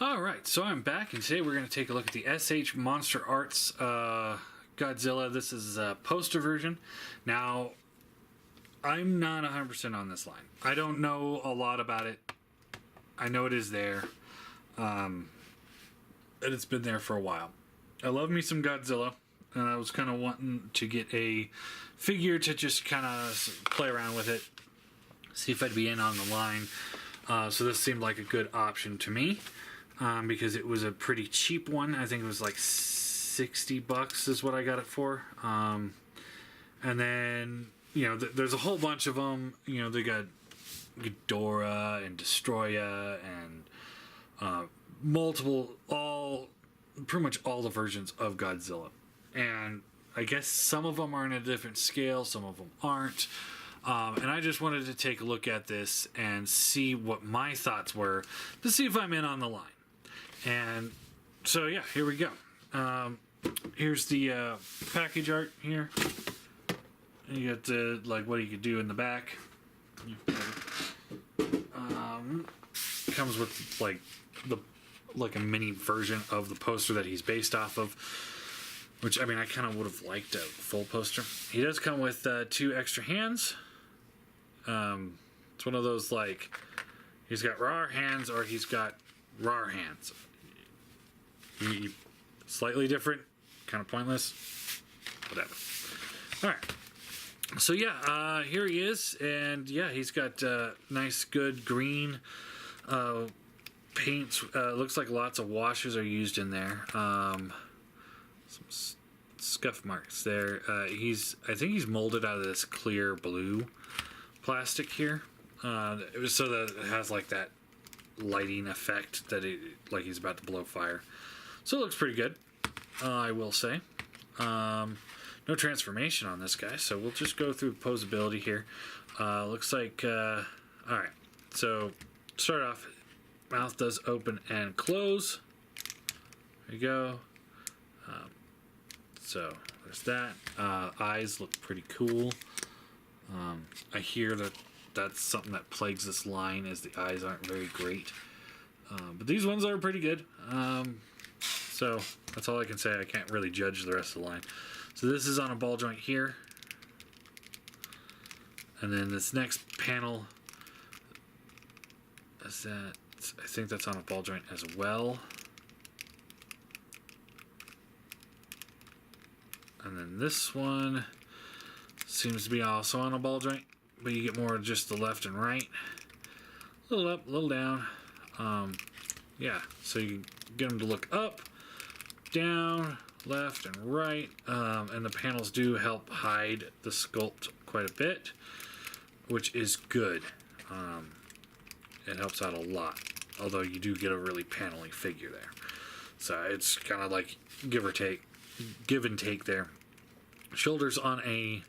Alright, so I'm back, and today we're going to take a look at the SH Monster Arts Godzilla. This is a poster version. Now, I'm not 100% on this line. I don't know a lot about it. I know it is there. And it's been there for a while. I love me some Godzilla, and I was kind of wanting to get a figure to just kind of play around with it, see if I'd be in on the line. So this seemed like a good option to me. Because it was a pretty cheap one. I think it was like $60 is what I got it for. And then, you know, there's a whole bunch of them. You know, they got Ghidorah and Destroya and pretty much all the versions of Godzilla. And I guess some of them are in a different scale, some of them aren't. And I just wanted to take a look at this and see what my thoughts were to see if I'm in on the line. And so, yeah, here we go. Here's the package art here. And you got the, like, what you could do in the back. Comes with, like a mini version of the poster that he's based off of. Which, I mean, I kind of would have liked a full poster. He does come with 2 extra hands. It's one of those, like, he's got raw hands or he's got raw hands. Slightly different, kind of pointless, whatever. Alright, so yeah, here he is, and yeah, he's got nice good green paints. Looks like lots of washes are used in there. Some scuff marks there. I think he's molded out of this clear blue plastic here, so that it has like that lighting effect that like he's about to blow fire. So it looks pretty good, I will say. No transformation on this guy, so we'll just go through posability here. Looks like, alright, so start off, mouth does open and close. There you go. So there's that. Eyes look pretty cool. I hear that that's something that plagues this line, is the eyes aren't very great. But these ones are pretty good. So that's all I can say. I can't really judge the rest of the line. So this is on a ball joint here. And then this next panel, I think that's on a ball joint as well. And then this one seems to be also on a ball joint, but you get more of just the left and right. A little up, a little down. Yeah, so you can get them to look up, down, left, and right. And the panels do help hide the sculpt quite a bit, which is good. It helps out a lot, although you do get a really panel-y figure there. So it's kind of like give and take there. Shoulders on a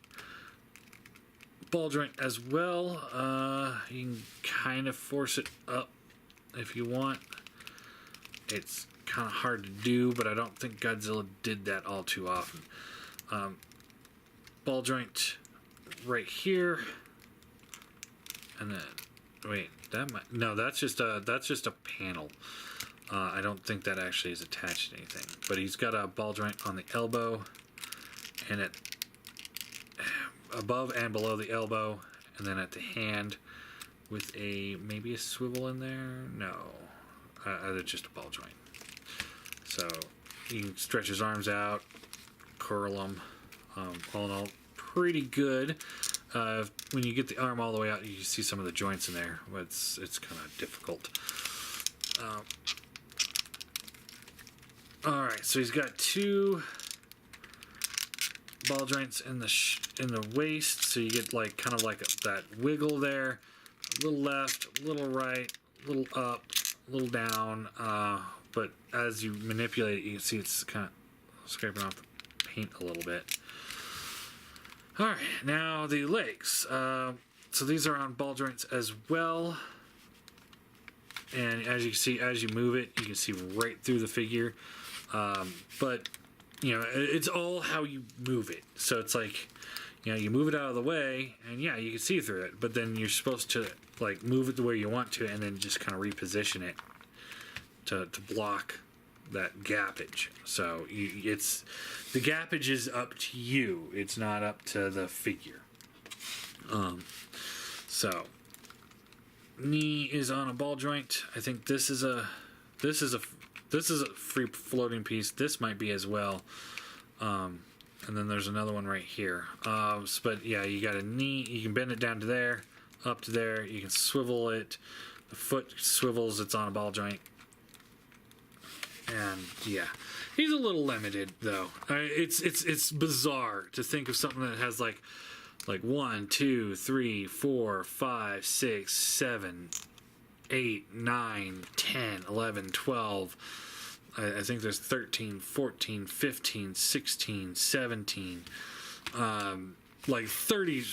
ball joint as well. You can kind of force it up if you want. It's kind of hard to do, but I don't think Godzilla did that all too often. Ball joint right here, and then wait, that's just a panel. I don't think that actually is attached to anything, but he's got a ball joint on the elbow, and it above and below the elbow, and then at the hand with maybe a swivel in there. No, it's just a ball joint. So you can stretch his arms out, curl them. All in all, pretty good. When you get the arm all the way out, you see some of the joints in there. It's kind of difficult. All right, so he's got 2 ball joints in the waist, so you get like kind of like that wiggle there. A little left, a little right, a little up, a little down. But as you manipulate it, you can see it's kind of scraping off the paint a little bit. All right, now the legs. So these are on ball joints as well. And as you can see, as you move it, you can see right through the figure. But, you know, it's all how you move it. So it's like, you know, you move it out of the way, and yeah, you can see through it. But then you're supposed to, like, move it the way you want to, and then just kind of reposition it to block that gappage. So it's the gappage is up to you. It's not up to the figure. So knee is on a ball joint. I think this is a free floating piece. This might be as well. And then there's another one right here. But yeah, you got a knee. You can bend it down to there, up to there. You can swivel it. The foot swivels. It's on a ball joint. And yeah, he's a little limited though. It's bizarre to think of something that has like 1, 2, 3, 4, 5, 6, 7, 8, 9, 10, 11, 12. I think there's 13, 14, 15, 16, 17, like 30,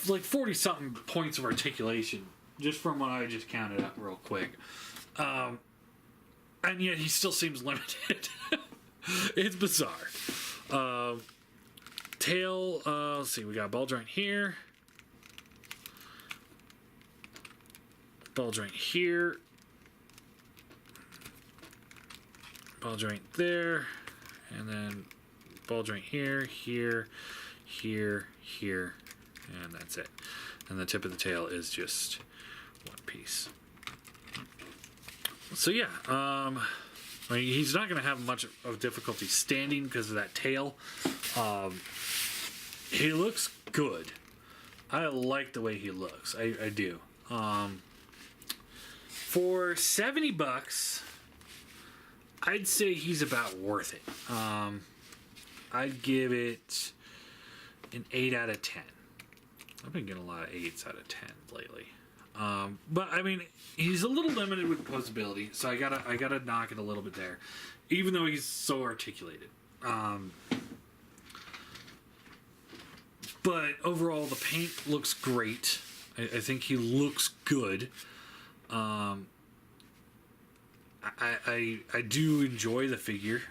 like 40 something points of articulation just from what I just counted up real quick. And yet he still seems limited. It's bizarre. Tail, let's see, we got ball joint here. Ball joint here. Ball joint there. And then ball joint here, here, here, here. And that's it. And the tip of the tail is just one piece. So yeah, I mean, he's not going to have much of difficulty standing because of that tail. He looks good. I like the way he looks. I do. For $70, I'd say he's about worth it. I'd give it an 8 out of 10. I've been getting a lot of 8s out of 10 lately. But I mean, he's a little limited with posability, so I gotta knock it a little bit there, even though he's so articulated. But overall, the paint looks great. I think he looks good. I do enjoy the figure.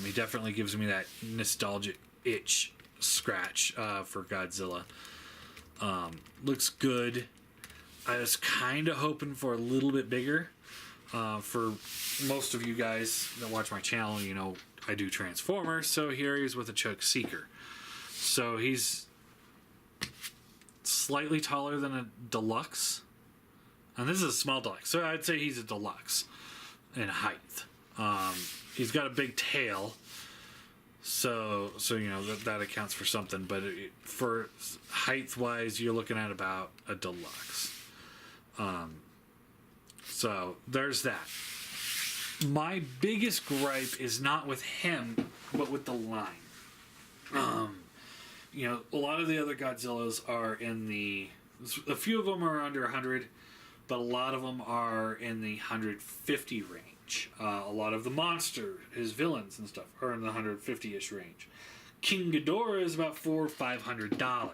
He definitely gives me that nostalgic itch scratch for Godzilla. Looks good. I was kind of hoping for a little bit bigger. For most of you guys that watch my channel, you know I do Transformers, so here he is with a Choke Seeker. So he's slightly taller than a deluxe. And this is a small deluxe, so I'd say he's a deluxe in height. He's got a big tail, so you know that accounts for something. But for height-wise, you're looking at about a deluxe. So there's that. My biggest gripe is not with him, but with the line. You know, a lot of the other Godzillas are a few of them are under 100, but a lot of them are in the 150 range. A lot of the monster, his villains and stuff, are in the 150-ish range. King Ghidorah is about $400 or $500.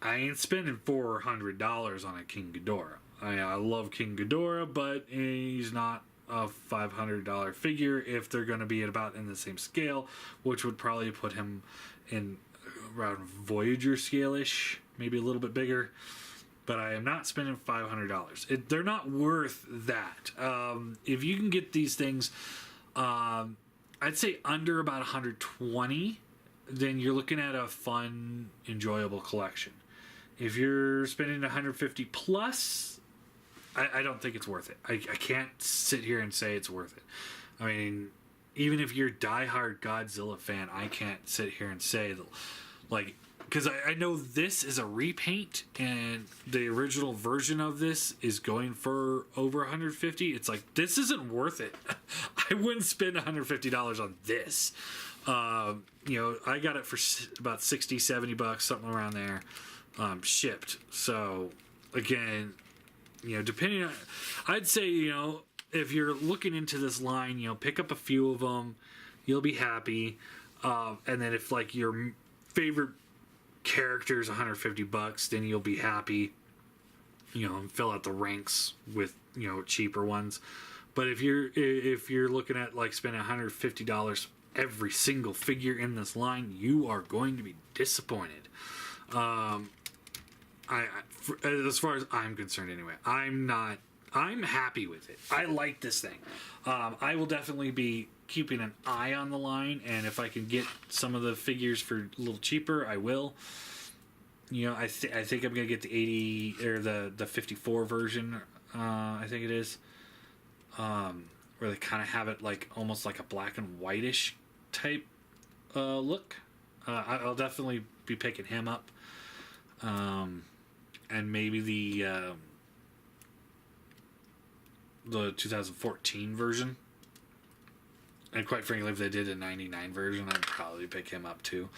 I ain't spending $400 on a King Ghidorah. I love King Ghidorah, but he's not a $500 figure if they're going to be about in the same scale, which would probably put him in around Voyager scale-ish, maybe a little bit bigger. But I am not spending $500. They're not worth that. If you can get these things, I'd say under about 120, then you're looking at a fun, enjoyable collection. If you're spending 150 plus, I don't think it's worth it. I can't sit here and say it's worth it. I mean, even if you're a diehard Godzilla fan, I can't sit here and say that, like, because I know this is a repaint, and the original version of this is going for over 150. It's like, this isn't worth it. I wouldn't spend $150 on this. You know, I got it for about $60, $70, something around there, shipped. So again, you know, depending on, I'd say, you know, if you're looking into this line, you know, pick up a few of them, you'll be happy. And then if like your favorite character is $150, then you'll be happy, you know, and fill out the ranks with, you know, cheaper ones. But if you're looking at like spending $150 every single figure in this line, you are going to be disappointed. As far as I'm concerned, anyway, I'm not I'm happy with it. I like this thing. I will definitely be keeping an eye on the line, and if I can get some of the figures for a little cheaper, I will. You know, I think I'm gonna get the 80 or the 54 version. I think it is, where they kind of have it like almost like a black and whitish type look. I'll definitely be picking him up, and maybe the 2014 version. And quite frankly, if they did a 99 version, I'd probably pick him up too.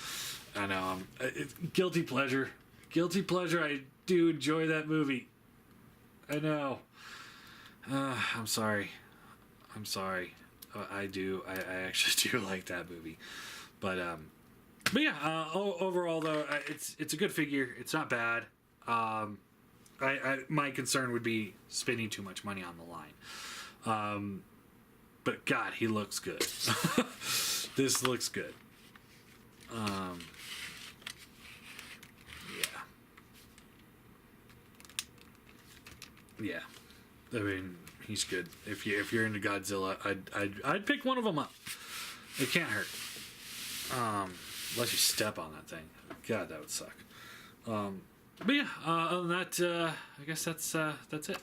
I know, it's guilty pleasure. Guilty pleasure. I do enjoy that movie. I know. I'm sorry. I do. I actually do like that movie. But yeah. Overall, though, it's a good figure. It's not bad. My concern would be spending too much money on the line. But God, he looks good. This looks good. Yeah. I mean, he's good. If you're into Godzilla, I'd pick one of them up. It can't hurt. Unless you step on that thing. God, that would suck. But yeah, other than that, I guess that's it.